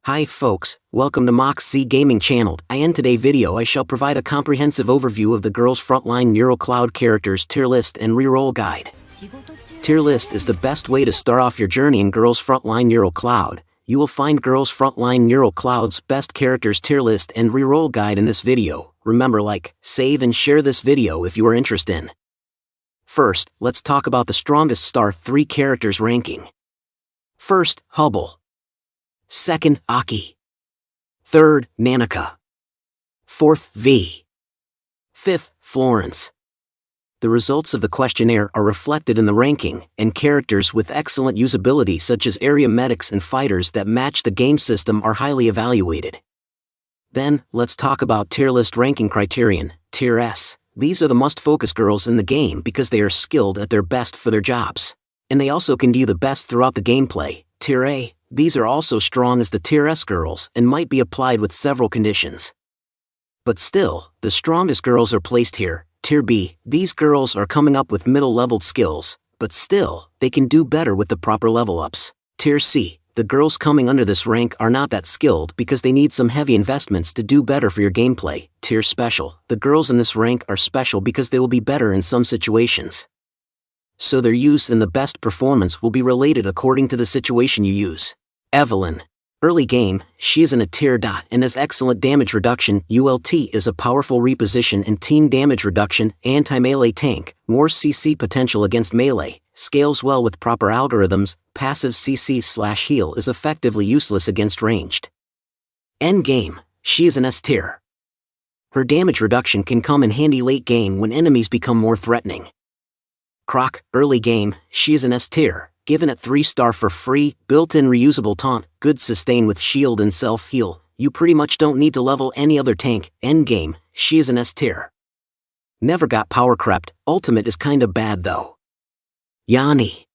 Hi folks, welcome to Mox Z Gaming channel. In today's video I shall provide a comprehensive overview of the Girls Frontline Neural Cloud characters tier list and reroll guide. Tier list is the best way to start off your journey in Girls Frontline Neural Cloud. You will find Girls Frontline Neural Cloud's best characters tier list and reroll guide in this video. Remember, like, save and share this video if you are interested in. First, let's talk about the strongest star 3 characters ranking. First, Hubble. Second, Aki. Third, Nanika. Fourth, V. Fifth, Florence. The results of the questionnaire are reflected in the ranking, and characters with excellent usability such as area medics and fighters that match the game system are highly evaluated. Then, let's talk about tier list ranking criterion, Tier S. These are the must-focus girls in the game because they are skilled at their best for their jobs. And they also can do the best throughout the gameplay. Tier A. These are also strong as the Tier S girls and might be applied with several conditions. But still, the strongest girls are placed here. Tier B. These girls are coming up with middle-leveled skills, but still, they can do better with the proper level-ups. Tier C. The girls coming under this rank are not that skilled because they need some heavy investments to do better for your gameplay. Tier Special. The girls in this rank are special because they will be better in some situations. So their use and the best performance will be related according to the situation you use. Evelyn. Early game, she is in a tier D and has excellent damage reduction. ULT is a powerful reposition and team damage reduction, anti-melee tank, more CC potential against melee, scales well with proper algorithms, passive CC/heal is effectively useless against ranged. Endgame, she is an S tier. Her damage reduction can come in handy late game when enemies become more threatening. Croc. Early game, she is an S tier, given at 3-star for free, built-in reusable taunt, good sustain with shield and self-heal, you pretty much don't need to level any other tank. Endgame, she is an S tier. Never got power crept, ultimate is kinda bad though. Yanni.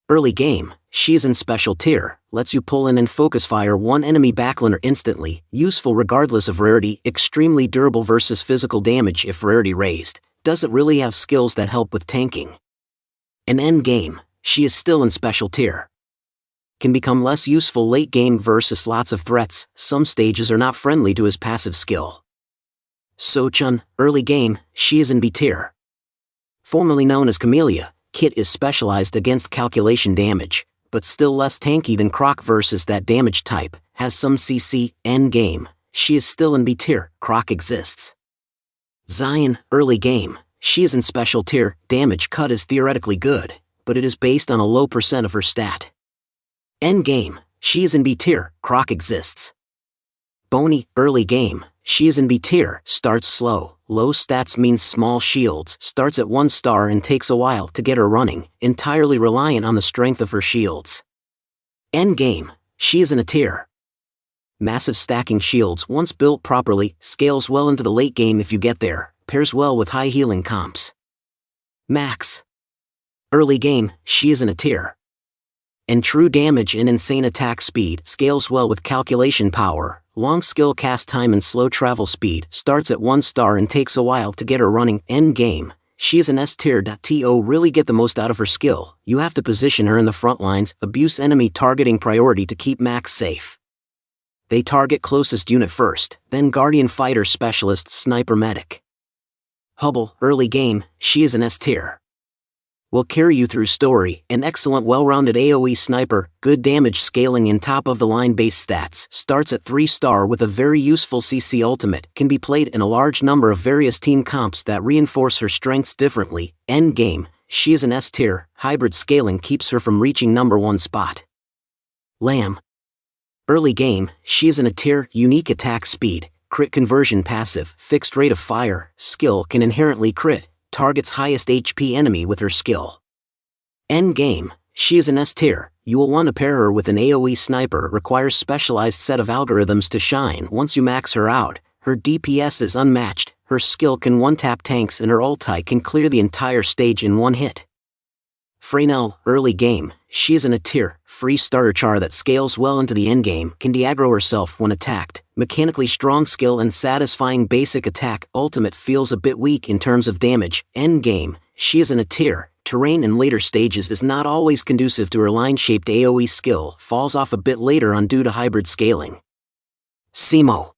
Early game, she is in special tier, lets you pull in and focus fire one enemy backliner instantly, useful regardless of rarity, extremely durable versus physical damage if rarity raised, doesn't really have skills that help with tanking. In endgame, she is still in special tier. Can become less useful late game versus lots of threats, some stages are not friendly to his passive skill. Sochun. Early game, she is in B tier. Formerly known as Camellia, Kit is specialized against calculation damage, but still less tanky than Croc versus that damage type, has some CC. Endgame, she is still in B tier, Croc exists. Zion. Early game, she is in special tier, damage cut is theoretically good, but it is based on a low % of her stat. Endgame, she is in B tier, Croc exists. Boney. Early game, she is in B tier, starts slow, low stats means small shields, starts at 1 star and takes a while to get her running, entirely reliant on the strength of her shields. Endgame, she is in a tier. Massive stacking shields once built properly, scales well into the late game if you get there, pairs well with high healing comps. Max. Early game, she is in a tier. And true damage and insane attack speed, scales well with calculation power, long skill cast time and slow travel speed, starts at 1 star and takes a while to get her running. End game, she is an S tier. To really get the most out of her skill, you have to position her in the front lines, abuse enemy targeting priority to keep Max safe. They target closest unit first, then Guardian Fighter Specialist Sniper Medic. Hubble. Early game, she is an S tier. Will carry you through story, an excellent well-rounded AoE sniper, good damage scaling and top-of-the-line base stats, starts at 3-star with a very useful CC ultimate, can be played in a large number of various team comps that reinforce her strengths differently. End game, she is an S tier, hybrid scaling keeps her from reaching number 1 spot. Lamb. Early game, she is in a tier, unique attack speed, crit conversion passive, fixed rate of fire, skill can inherently crit, targets highest HP enemy with her skill. End game, she is an S tier, you will want to pair her with an AoE sniper, requires specialized set of algorithms to shine once you max her out, her DPS is unmatched, her skill can one-tap tanks and her ulti can clear the entire stage in one hit. Freynell. Early game, she is in a tier, free starter char that scales well into the endgame, can de-aggro herself when attacked, mechanically strong skill and satisfying basic attack, ultimate feels a bit weak in terms of damage. Endgame, she is in a tier, terrain in later stages is not always conducive to her line-shaped AoE skill, falls off a bit later on due to hybrid scaling. Simo.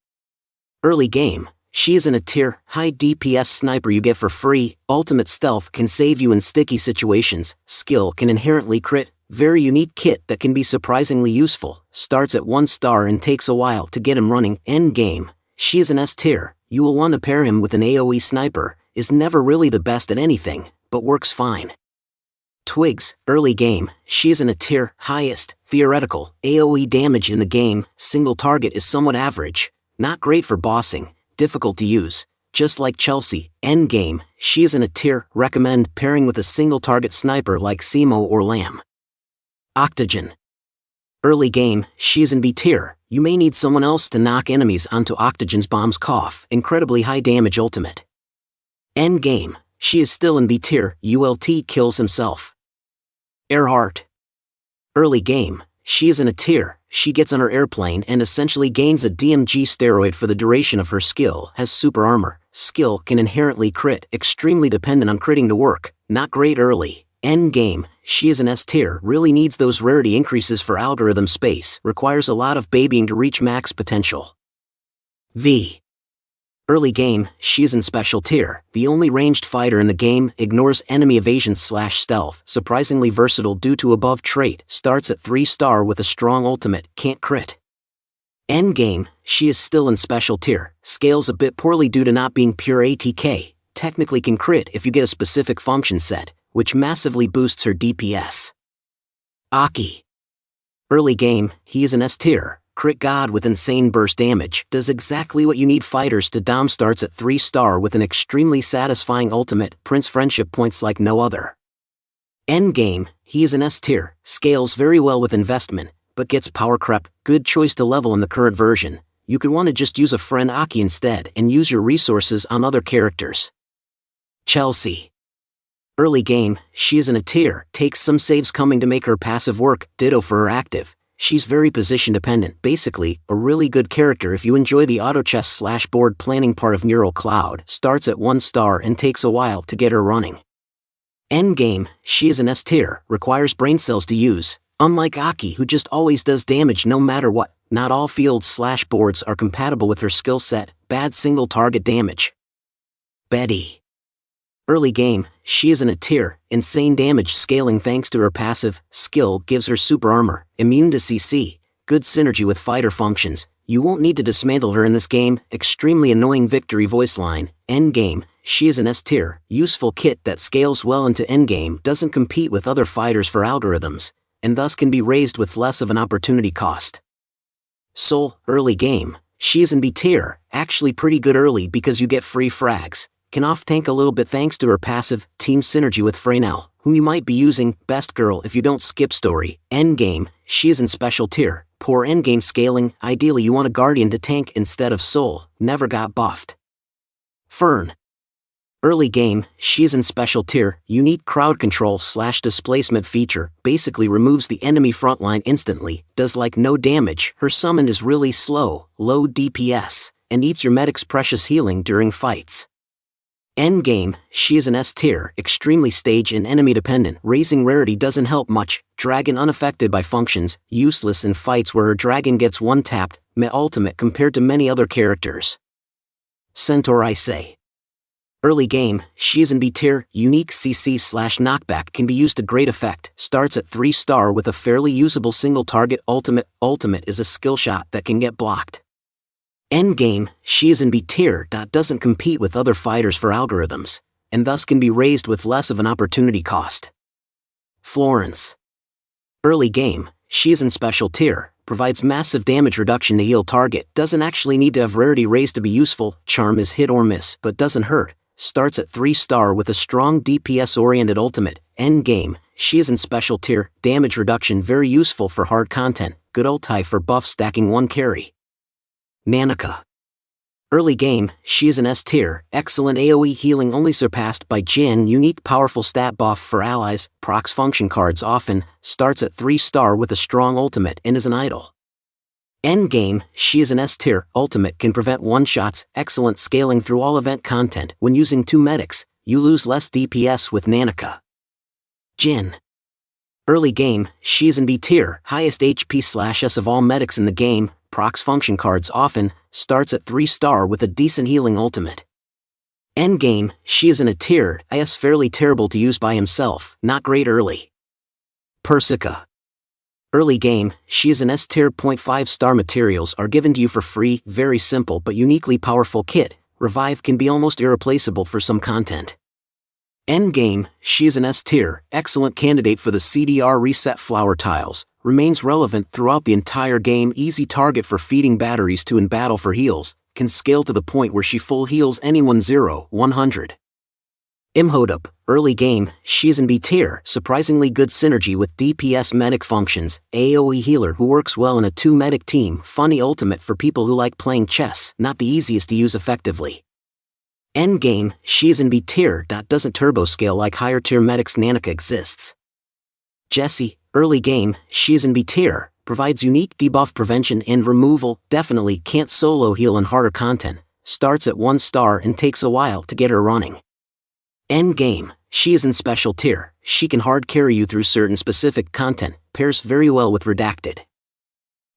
Early game, she is in a tier, high DPS sniper you get for free, ultimate stealth can save you in sticky situations, skill can inherently crit, very unique kit that can be surprisingly useful, starts at 1 star and takes a while to get him running. End game, she is an S tier, you will want to pair him with an AoE sniper, is never really the best at anything, but works fine. Twigs, early game, she is in a tier, highest, theoretical, AoE damage in the game, single target is somewhat average, not great for bossing, difficult to use, just like Chelsea. End game, she is in a tier, recommend pairing with a single target sniper like Simo or Lamb. Octogen. Early game, she is in B tier, you may need someone else to knock enemies onto Octogen's bombs cough, incredibly high damage ultimate. End game, she is still in B tier, ULT kills himself. Earhart. Early game, she is in a tier, she gets on her airplane and essentially gains a DMG steroid for the duration of her skill, has super armor, skill can inherently crit, extremely dependent on critting to work, not great early. End game, she is an S tier, really needs those rarity increases for algorithm space, requires a lot of babying to reach max potential. V. Early game, she is in special tier, the only ranged fighter in the game, ignores enemy evasion / stealth, surprisingly versatile due to above trait, starts at 3 star with a strong ultimate, can't crit. End game, she is still in special tier, scales a bit poorly due to not being pure ATK, technically can crit if you get a specific function set, which massively boosts her DPS. Aki. Early game, he is an S tier, crit god with insane burst damage, does exactly what you need fighters to dom, starts at 3 star with an extremely satisfying ultimate, prints friendship points like no other. End game, he is an S tier, scales very well with investment, but gets power creep, good choice to level in the current version, you could want to just use a friend Aki instead and use your resources on other characters. Chelsea. Early game, she is in a tier, takes some saves coming to make her passive work, ditto for her active. She's very position dependent, basically, a really good character if you enjoy the auto chess / board planning part of Neural Cloud, starts at 1 star and takes a while to get her running. End game, she is an S tier, requires brain cells to use, unlike Aki who just always does damage no matter what, not all fields / boards are compatible with her skill set, bad single target damage. Betty. Early game, she is in a tier, insane damage scaling thanks to her passive, skill gives her super armor, immune to CC, good synergy with fighter functions, you won't need to dismantle her in this game, extremely annoying victory voice line. End game, she is an S tier, useful kit that scales well into endgame, doesn't compete with other fighters for algorithms, and thus can be raised with less of an opportunity cost. Soul, early game, she is in B tier, actually pretty good early because you get free frags. Can off-tank a little bit thanks to her passive, team synergy with Freynell, whom you might be using, best girl if you don't skip story. Endgame, she is in special tier, poor endgame scaling, ideally you want a guardian to tank instead of soul, never got buffed. Fern. Early game, she is in special tier, unique crowd control / displacement feature, basically removes the enemy frontline instantly, does like no damage, her summon is really slow, low DPS, and eats your medic's precious healing during fights. End game, she is an S tier, extremely stage and enemy dependent, raising rarity doesn't help much, dragon unaffected by functions, useless in fights where her dragon gets one tapped, meh ultimate compared to many other characters. Centaur I say. Early game, she is in B tier, unique CC / knockback can be used to great effect, starts at 3 star with a fairly usable single target ultimate, ultimate is a skill shot that can get blocked. End game, she is in B tier, doesn't compete with other fighters for algorithms, and thus can be raised with less of an opportunity cost. Florence. Early game, she is in special tier, provides massive damage reduction to heal target, doesn't actually need to have rarity raised to be useful, charm is hit or miss, but doesn't hurt, starts at 3 star with a strong DPS oriented ultimate. End game, she is in special tier, damage reduction very useful for hard content, good ulti for buff stacking 1 carry. Nanika. Early game, she is an S tier, excellent AoE healing only surpassed by Jin, unique powerful stat buff for allies, procs function cards often, starts at 3 star with a strong ultimate and is an idol. End game, she is an S tier, ultimate can prevent one-shots, excellent scaling through all event content, when using 2 medics, you lose less DPS with Nanika. Jin. Early game, she's in B tier, highest HP/S of all medics in the game, procs function cards often, starts at 3-star with a decent healing ultimate. Endgame, she is in a tier, is fairly terrible to use by himself, not great early. Persica. Early game, she is an S tier. 0.5-star materials are given to you for free, very simple but uniquely powerful kit, revive can be almost irreplaceable for some content. Endgame, she is an S tier, excellent candidate for the CDR reset flower tiles, remains relevant throughout the entire game, easy target for feeding batteries to in battle for heals, can scale to the point where she full heals anyone 0-100. Imhotep, early game, she's in B tier, surprisingly good synergy with DPS medic functions, AoE healer who works well in a 2-medic team, funny ultimate for people who like playing chess, not the easiest to use effectively. Endgame, she's in B tier. Doesn't turbo scale like higher tier medics. Nanika exists. Jessie, early game, she's in B tier, provides unique debuff prevention and removal, definitely can't solo heal in harder content, starts at 1-star and takes a while to get her running. Endgame, she is in special tier, she can hard carry you through certain specific content, pairs very well with Redacted.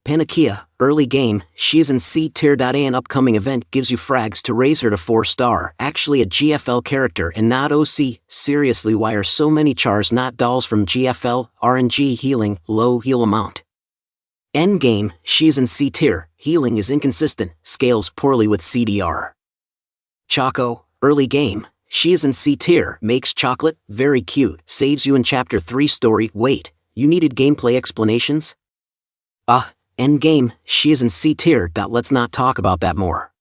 Panakia, early game, she is in C tier. An upcoming event gives you frags to raise her to 4-star, actually a GFL character and not OC, seriously why are so many chars not dolls from GFL, RNG healing, low heal amount. Endgame, she's in C tier, healing is inconsistent, scales poorly with CDR. Choco, early game, she is in C tier, makes chocolate, very cute, saves you in chapter 3 story. Wait, you needed gameplay explanations? Endgame, she is in C tier. Let's not talk about that more.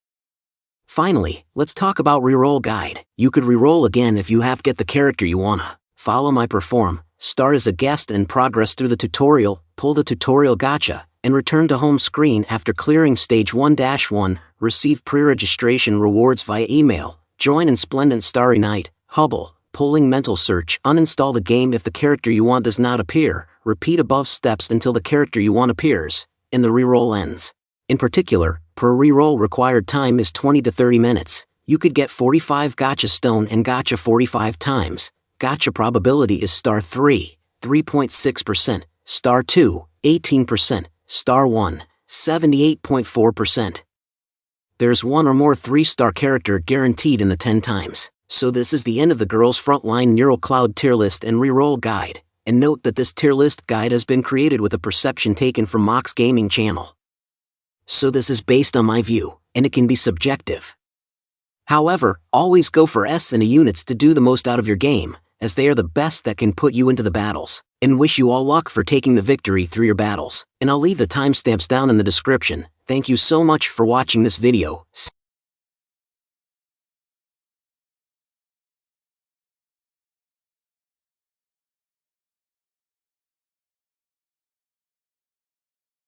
Finally, let's talk about reroll guide. You could reroll again if you get the character you wanna. Follow my perform, start as a guest and progress through the tutorial, pull the tutorial gacha, and return to home screen after clearing stage 1-1, receive pre-registration rewards via email, join in Splendent Starry Night, Hubble, pulling mental search, uninstall the game if the character you want does not appear, repeat above steps until the character you want appears, and the reroll ends. In particular, per reroll required time is 20 to 30 minutes. You could get 45 gacha stone and gacha 45 times. Gacha probability is star 3, 3.6%, star 2, 18%, star 1, 78.4%. There's one or more 3-star character guaranteed in the 10 times. So this is the end of the Girls Frontline Neural Cloud tier list and reroll guide. And note that this tier list guide has been created with a perception taken from Mox Gaming channel. So this is based on my view, and it can be subjective. However, always go for S and A units to do the most out of your game, as they are the best that can put you into the battles, and wish you all luck for taking the victory through your battles, and I'll leave the timestamps down in the description. Thank you so much for watching this video.